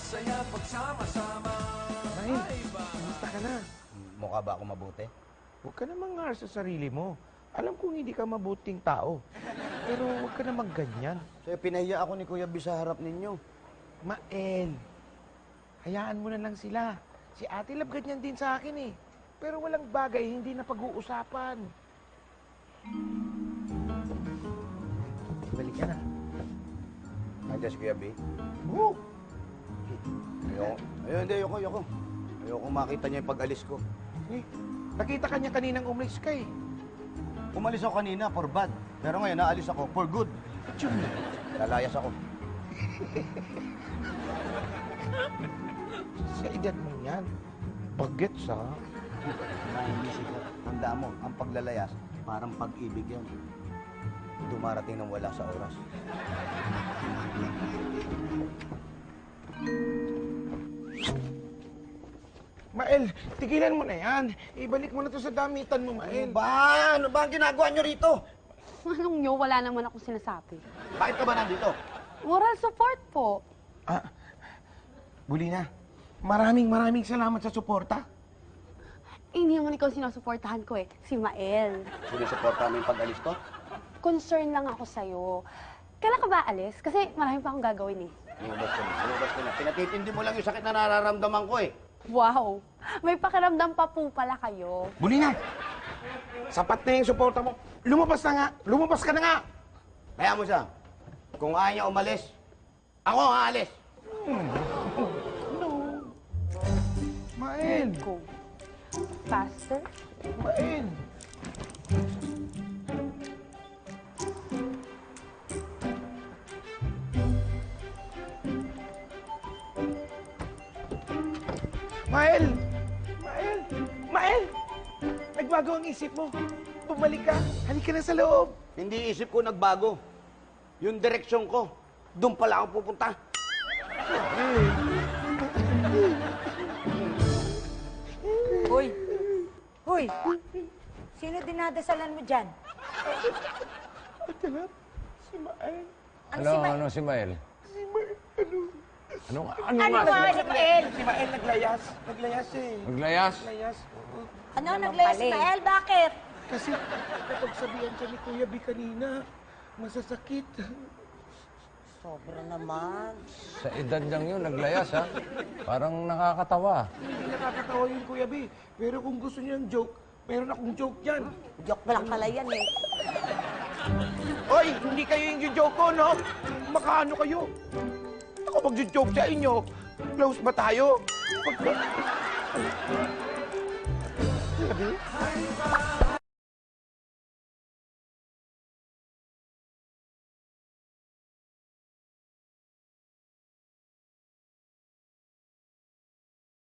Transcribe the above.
Saya pagsama-sama. Ryan, kamusta ka na? Mukha ba ako mabuti? Huwag ka namang ngar sa sarili mo. Alam kong hindi ka mabuting tao. Pero huwag ka namang ganyan. So, pinahiya ako ni Kuya B sa harap ninyo. Mael, hayaan mo na lang sila. Si Ate Love ganyan din sa akin eh. Pero walang bagay, hindi na pag-uusapan. Balik ka na. Nandiyan si Kuya B. Oo. Ayoko. Ayoko makita niya yung pag-alis ko. Eh, nakita ka niya kaninang umalis ka eh. Umalis ako kanina for bad. Pero ngayon, naalis ako for good. Tiyun. Lalayas ako. Sa edad mo yan, bagets ha. Hindi sikat. Tandaan mo, ang paglalayas, parang pag-ibig yan. Dumarating ng wala sa oras. Mael, tigilan mo na yan. Ibalik mo na to sa damitan mo, Mael. Ano ba ang ginagawa niyo rito? Anong nyo? Wala naman akong sinasabi. Bakit ka ba nandito? Moral support po. Bulina, maraming salamat sa suporta. Hindi naman ikaw sinusuportahan ko eh. Si Mael. Sinusuporta mo yung pag-alis ko? Concern lang ako sa'yo. Kailan ka ba alis? Kasi marami pa akong gagawin eh. Lumabas ko na. Pinatitindi mo lang yung sakit na nararamdaman ko eh. Wow! May pakiramdam pa po pala kayo. Bulina, sapat na yung suporta mo. Lumabas na nga. Lumabas ka na nga. Kaya mo siya. Kung ayaw niya umalis, ako ang aalis. No. Mael. Go. Faster. Mael. Mael! Mael! Mael! Nagbago ang isip mo. Bumalik ka. Halika na sa loob. Hindi isip ko nagbago. Yung direksyon ko, doon pala ako pupunta. Hoy! Hoy! Sino dinadasalan mo dyan? Ate Love, si Mael. Ano si Mael? Si Mael, ano? Ano Ano nga si Mael? Si Mael naglayas. Naglayas eh. Maglayas? Naglayas. Oo. Ano naglayas si Mael? Bakit? Kasi napagsabihan siya ni Kuya B kanina. Masasakit. Sobra naman. Sa edad niyang yun, naglayas ha? Parang nakakatawa. Hindi nakakatawa yun, Kuya B. Pero kung gusto niyo ng joke, meron akong joke dyan. Joke pa lang pala yan eh. Hoy, hindi kayo yung joke ko, no? Makaano kayo? Ako mag-joke sa inyo. Close ba tayo? Kuya B?